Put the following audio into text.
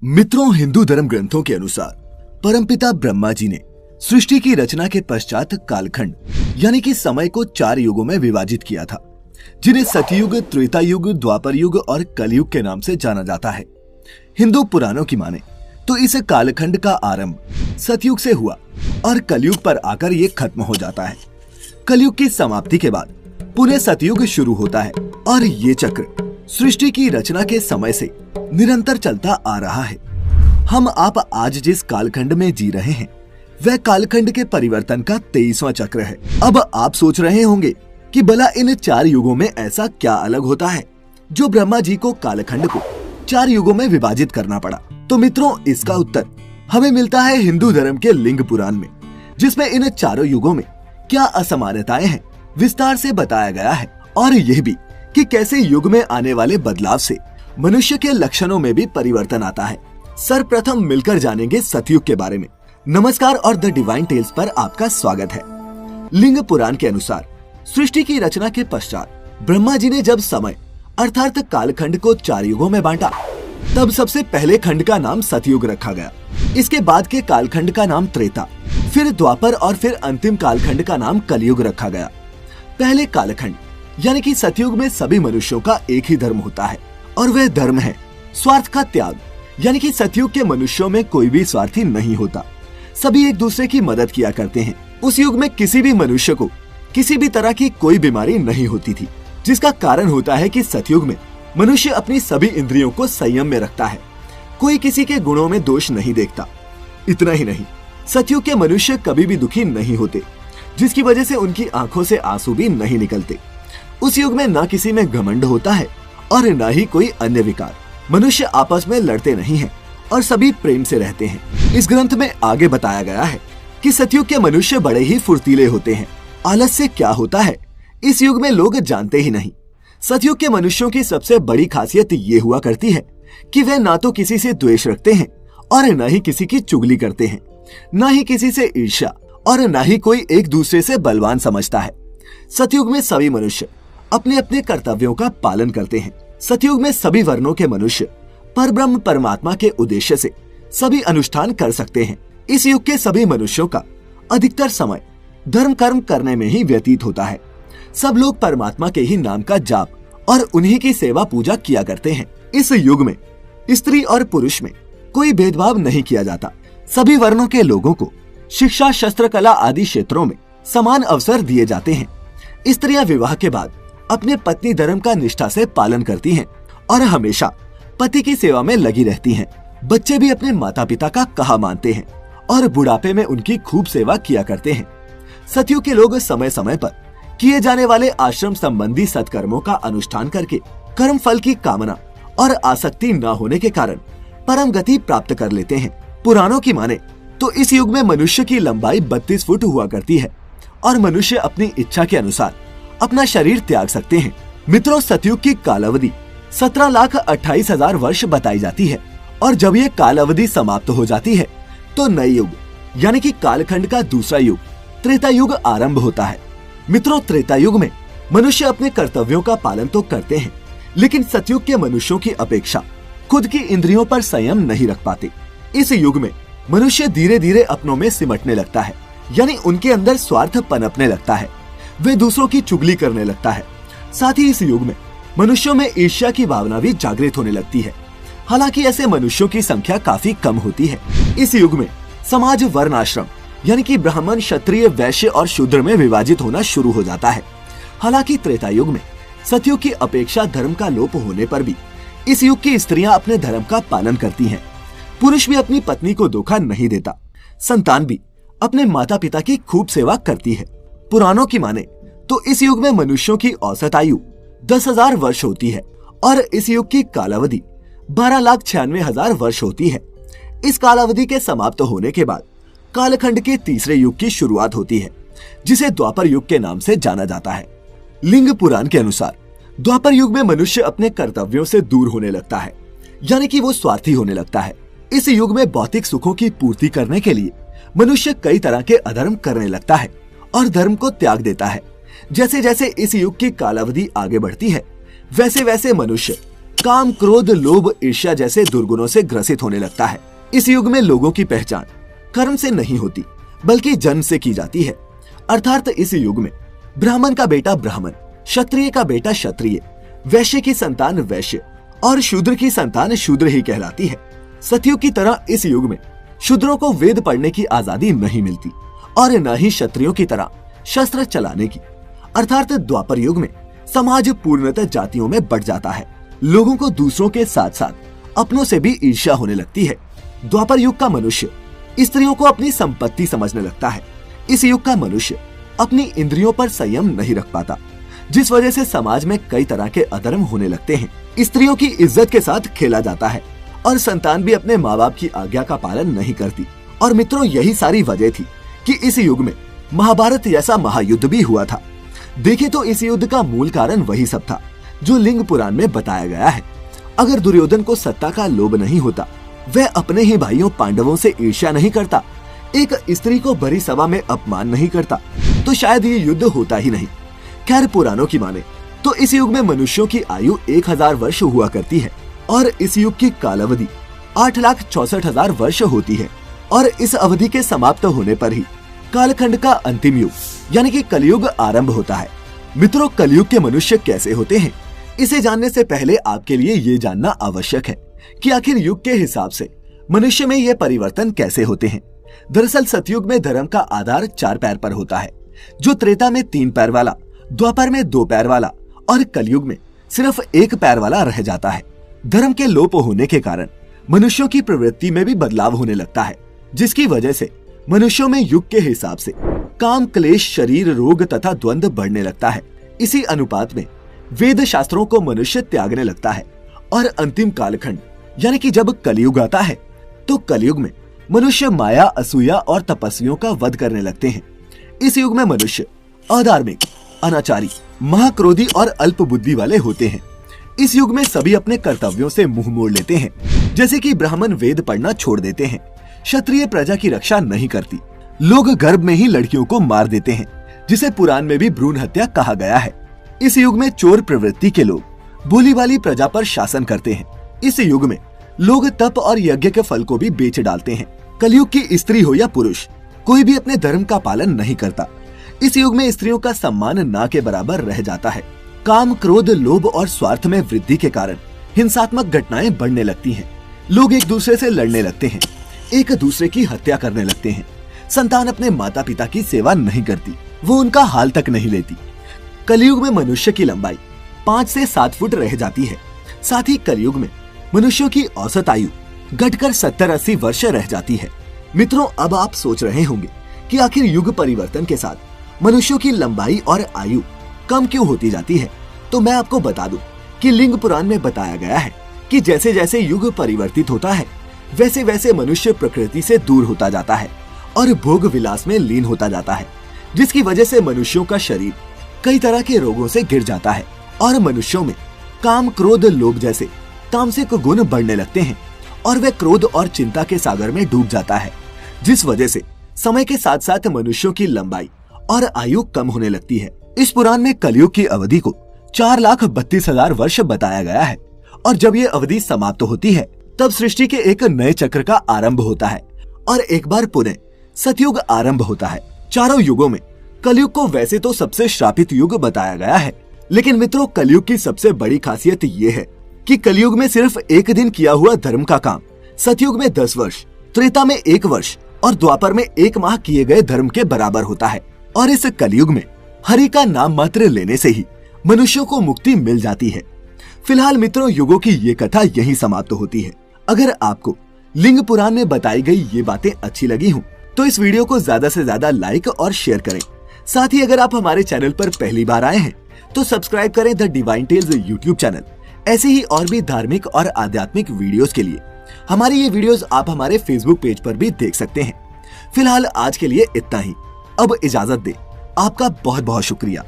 मित्रों, हिंदू धर्म ग्रंथों के अनुसार परमपिता ब्रह्मा जी ने सृष्टि की रचना के पश्चात कालखंड यानी कि समय को 4 युगों में विभाजित किया था, जिन्हें सतयुग, त्रेता युग, द्वापर युग और कलयुग के नाम से जाना जाता है। हिंदू पुराणों की माने तो इस कालखंड का आरंभ सतयुग से हुआ और कलयुग पर आकर ये खत्म हो जाता है। कलयुग की समाप्ति के बाद पुनः सतयुग शुरू होता है और ये चक्र सृष्टि की रचना के समय से निरंतर चलता आ रहा है। हम आप आज जिस कालखंड में जी रहे हैं वह कालखंड के परिवर्तन का 23वां चक्र है। अब आप सोच रहे होंगे कि भला इन 4 युगों में ऐसा क्या अलग होता है जो ब्रह्मा जी को कालखंड को 4 युगों में विभाजित करना पड़ा। तो मित्रों, इसका उत्तर हमें मिलता है हिंदू धर्म के लिंग पुराण में, जिसमें इन 4 युगों में क्या असमानताएं हैं विस्तार से बताया गया है, और यह भी कि कैसे युग में आने वाले बदलाव से मनुष्य के लक्षणों में भी परिवर्तन आता है। सर्वप्रथम मिलकर जानेंगे सतयुग के बारे में। नमस्कार और द डिवाइन टेल्स पर आपका स्वागत है। लिंग पुराण के अनुसार सृष्टि की रचना के पश्चात ब्रह्मा जी ने जब समय अर्थात कालखंड को 4 युगों में बांटा, तब सबसे पहले खंड का नाम सतयुग रखा गया। इसके बाद के कालखंड का नाम त्रेता, फिर द्वापर और फिर अंतिम कालखंड का नाम कलयुग रखा गया। पहले कालखंड यानी कि सतयुग में सभी मनुष्यों का एक ही धर्म होता है और वह धर्म है स्वार्थ का त्याग, यानी कि सतयुग के मनुष्यों में कोई भी स्वार्थी नहीं होता, सभी एक दूसरे की मदद किया करते हैं। उस युग में किसी भी मनुष्य को किसी भी तरह की कोई बीमारी नहीं होती थी, जिसका कारण होता है कि सतयुग में मनुष्य अपनी सभी इंद्रियों को संयम में रखता है, कोई किसी के गुणों में दोष नहीं देखता। इतना ही नहीं, सतयुग के मनुष्य कभी भी दुखी नहीं होते, जिसकी वजह से उनकी आंखों से आंसू भी नहीं निकलते। उस युग में न किसी में घमंड होता है और न ही कोई अन्य विकार। मनुष्य आपस में लड़ते नहीं हैं और सभी प्रेम से रहते हैं। इस ग्रंथ में आगे बताया गया है कि सतयुग के मनुष्य बड़े ही फुर्तीले होते हैं। आलस्य क्या होता है इस युग में लोग जानते ही नहीं। सतयुग के मनुष्यों की सबसे बड़ी खासियत ये हुआ करती है कि वे ना तो किसी से द्वेष रखते हैं और न ही किसी की चुगली करते हैं, न ही किसी से ईर्ष्या और न ही कोई एक दूसरे से बलवान समझता है। सतयुग में सभी मनुष्य अपने अपने कर्तव्यों का पालन करते हैं। सतयुग में सभी वर्णों के मनुष्य परब्रह्म परमात्मा के उद्देश्य से सभी अनुष्ठान कर सकते हैं। इस युग के सभी मनुष्यों का अधिकतर समय धर्म कर्म करने में ही व्यतीत होता है। सब लोग परमात्मा के ही नाम का जाप और उन्हीं की सेवा पूजा किया करते हैं। इस युग में स्त्री और पुरुष में कोई भेदभाव नहीं किया जाता। सभी वर्णों के लोगों को शिक्षा, शस्त्र कला आदि क्षेत्रों में समान अवसर दिए जाते हैं। स्त्रियां विवाह के बाद अपने पत्नी धर्म का निष्ठा से पालन करती हैं और हमेशा पति की सेवा में लगी रहती हैं। बच्चे भी अपने माता पिता का कहा मानते हैं और बुढ़ापे में उनकी खूब सेवा किया करते हैं। सतयुग के लोग समय समय पर किए जाने वाले आश्रम संबंधी सत्कर्मों का अनुष्ठान करके कर्म फल की कामना और आसक्ति न होने के कारण परम गति प्राप्त कर लेते हैं। पुराणों की माने तो इस युग में मनुष्य की लंबाई 32 फुट हुआ करती है और मनुष्य अपनी इच्छा के अनुसार अपना शरीर त्याग सकते हैं। मित्रों, सतयुग की कालावधि 17,28,000 वर्ष बताई जाती है और जब ये कालावधि समाप्त हो जाती है तो नए युग यानी कि कालखंड का दूसरा युग त्रेता युग आरंभ होता है। मित्रों, त्रेता युग में मनुष्य अपने कर्तव्यों का पालन तो करते हैं, लेकिन सतयुग के मनुष्यों की अपेक्षा खुद की इंद्रियों पर संयम नहीं रख पाते। इस युग में मनुष्य धीरे धीरे अपनों में सिमटने लगता है, यानी उनके अंदर स्वार्थ पनपने लगता है, वे दूसरों की चुगली करने लगता है। साथ ही इस युग में मनुष्यों में ईर्ष्या की भावना भी जागृत होने लगती है। हालांकि ऐसे मनुष्यों की संख्या काफी कम होती है। इस युग में समाज वर्ण आश्रम यानी कि ब्राह्मण, क्षत्रिय, वैश्य और शूद्र में विभाजित होना शुरू हो जाता है। हालांकि त्रेता युग में सतयुग की अपेक्षा धर्म का लोप होने पर भी इस युग की स्त्रियां अपने धर्म का पालन करती हैं। पुरुष भी अपनी पत्नी को धोखा नहीं देता। संतान भी अपने माता पिता की खूब सेवा करती है। पुराणों की माने तो इस युग में मनुष्यों की औसत आयु 10,000 वर्ष होती है और इस युग की कालावधि 12,96,000 वर्ष होती है। इस कालावधि के समाप्त होने के बाद कालखंड के तीसरे युग की शुरुआत होती है, जिसे द्वापर युग के नाम से जाना जाता है। लिंग पुराण के अनुसार द्वापर युग में मनुष्य अपने कर्तव्यों से दूर होने लगता है, यानी कि वो स्वार्थी होने लगता है। इस युग में भौतिक सुखों की पूर्ति करने के लिए मनुष्य कई तरह के अधर्म करने लगता है और धर्म को त्याग देता है। जैसे जैसे इस युग की कालावधि आगे बढ़ती है, वैसे वैसे मनुष्य काम, क्रोध, लोभ, ईर्ष्या जैसे दुर्गुणों से ग्रसित होने लगता है। इस युग में लोगों की पहचान कर्म से नहीं होती बल्कि जन्म से की जाती है। अर्थात इस युग में ब्राह्मण का बेटा ब्राह्मण, क्षत्रिय का बेटा क्षत्रिय, वैश्य की संतान वैश्य और शूद्र की संतान शूद्र ही कहलाती है। सतयुग की तरह इस युग में शूद्रों को वेद पढ़ने की आजादी नहीं मिलती और न ही क्षत्रियों की तरह शस्त्र चलाने की। अर्थात द्वापर युग में समाज पूर्णतः जातियों में बढ़ जाता है। लोगों को दूसरों के साथ साथ अपनों से भी ईर्ष्या होने लगती है। द्वापर युग का मनुष्य स्त्रियों को अपनी संपत्ति समझने लगता है। इस युग का मनुष्य अपनी इंद्रियों पर संयम नहीं रख पाता, जिस वजह से समाज में कई तरह के अधर्म होने लगते हैं। स्त्रियों की इज्जत के साथ खेला जाता है और संतान भी अपने माँ बाप की आज्ञा का पालन नहीं करती। और मित्रों, यही सारी वजह थी कि इस युग में महाभारत जैसा महायुद्ध भी हुआ था। देखें तो इस युद्ध का मूल कारण वही सब था जो लिंग पुराण में बताया गया है। अगर दुर्योधन को सत्ता का लोभ नहीं होता, वह अपने ही भाइयों पांडवों से ईर्ष्या नहीं करता, एक स्त्री को भरी सभा में अपमान नहीं करता, तो शायद ये युद्ध होता ही नहीं। खैर, पुराणों की माने तो इस युग में मनुष्यों की आयु 1000 वर्ष हुआ करती है और इस युग की कालावधि 8,64,000 वर्ष होती है। और इस अवधि के समाप्त होने पर ही कालखंड का अंतिम युग यानी कि कलयुग आरंभ होता है। मित्रों, कलयुग के मनुष्य कैसे होते हैं, इसे जानने से पहले आपके लिए ये जानना आवश्यक है कि आखिर युग के हिसाब से मनुष्य में ये परिवर्तन कैसे होते हैं। दरअसल सतयुग में धर्म का आधार 4 पैर पर होता है, जो त्रेता में 3 पैर वाला, द्वापर में 2 पैर वाला और कलयुग में सिर्फ 1 पैर वाला रह जाता है। धर्म के लोप होने के कारण मनुष्यों की प्रवृत्ति में भी बदलाव होने लगता है, जिसकी वजह से मनुष्यों में युग के हिसाब से काम, क्लेश, शरीर रोग तथा द्वंद्व बढ़ने लगता है। इसी अनुपात में वेद शास्त्रों को मनुष्य त्यागने लगता है और अंतिम कालखंड यानी कि जब कलयुग आता है तो कलयुग में मनुष्य माया, असूया और तपस्वियों का वध करने लगते हैं। इस युग में मनुष्य अधार्मिक, अनाचारी, महाक्रोधी और अल्प बुद्धि वाले होते हैं। इस युग में सभी अपने कर्तव्यों से मुंह मोड़ लेते हैं, जैसे कि ब्राह्मण वेद पढ़ना छोड़ देते हैं, क्षत्रिय प्रजा की रक्षा नहीं करती, लोग गर्भ में ही लड़कियों को मार देते हैं, जिसे पुराण में भी भ्रूण हत्या कहा गया है। इस युग में चोर प्रवृत्ति के लोग भोली वाली प्रजा पर शासन करते हैं। इस युग में लोग तप और यज्ञ के फल को भी बेच डालते हैं। कलयुग की स्त्री हो या पुरुष, कोई भी अपने धर्म का पालन नहीं करता। इस युग में स्त्रियों का सम्मान ना के बराबर रह जाता है। काम, क्रोध, लोभ और स्वार्थ में वृद्धि के कारण हिंसात्मक घटनाएं बढ़ने लगती हैं। लोग एक दूसरे से लड़ने लगते हैं, एक दूसरे की हत्या करने लगते हैं। संतान अपने माता पिता की सेवा नहीं करती, वो उनका हाल तक नहीं लेती। कलयुग में मनुष्य की लंबाई 5 से 7 फुट रह जाती है। साथ ही कलयुग में मनुष्यों की औसत आयु घटकर 70-80 वर्ष रह जाती है। मित्रों, अब आप सोच रहे होंगे कि आखिर युग परिवर्तन के साथ मनुष्यों की लंबाई और आयु कम क्यों होती जाती है। तो मैं आपको बता दूं कि लिंग पुराण में बताया गया है कि जैसे जैसे युग परिवर्तित होता है, वैसे वैसे मनुष्य प्रकृति से दूर होता जाता है और भोग विलास में लीन होता जाता है, जिसकी वजह से मनुष्यों का शरीर कई तरह के रोगों से घिर जाता है और मनुष्यों में काम, क्रोध, लोभ जैसे तामसिक गुण बढ़ने लगते हैं और वह क्रोध और चिंता के सागर में डूब जाता है, जिस वजह से समय के साथ साथ मनुष्यों की लंबाई और आयु कम होने लगती है। इस पुराण में कलयुग की अवधि को 4,32,000 वर्ष बताया गया है और जब ये अवधि समाप्त होती है तब सृष्टि के एक नए चक्र का आरंभ होता है और एक बार पुनः सतयुग आरंभ होता है। चारों युगों में कलयुग को वैसे तो सबसे श्रापित युग बताया गया है, लेकिन मित्रों, कलयुग की सबसे बड़ी खासियत ये है कि कलयुग में सिर्फ एक दिन किया हुआ धर्म का काम सतयुग में 10 वर्ष, त्रेता में 1 वर्ष और द्वापर में 1 माह किए गए धर्म के बराबर होता है। और इस कलयुग में हरि का नाम मात्र लेने से ही मनुष्यों को मुक्ति मिल जाती है। फिलहाल मित्रों, युगों की ये कथा यही समाप्त होती है। अगर आपको लिंग पुराण में बताई गई ये बातें अच्छी लगी हों तो इस वीडियो को ज्यादा से ज्यादा लाइक और शेयर करें। साथ ही अगर आप हमारे चैनल पर पहली बार आए हैं तो सब्सक्राइब करें the divine tales YouTube channel. ऐसे ही और भी धार्मिक और आध्यात्मिक वीडियोस के लिए हमारी ये वीडियोस आप हमारे फेसबुक पेज पर भी देख सकते हैं। फिलहाल आज के लिए इतना ही। अब इजाजत दें। आपका बहुत बहुत शुक्रिया।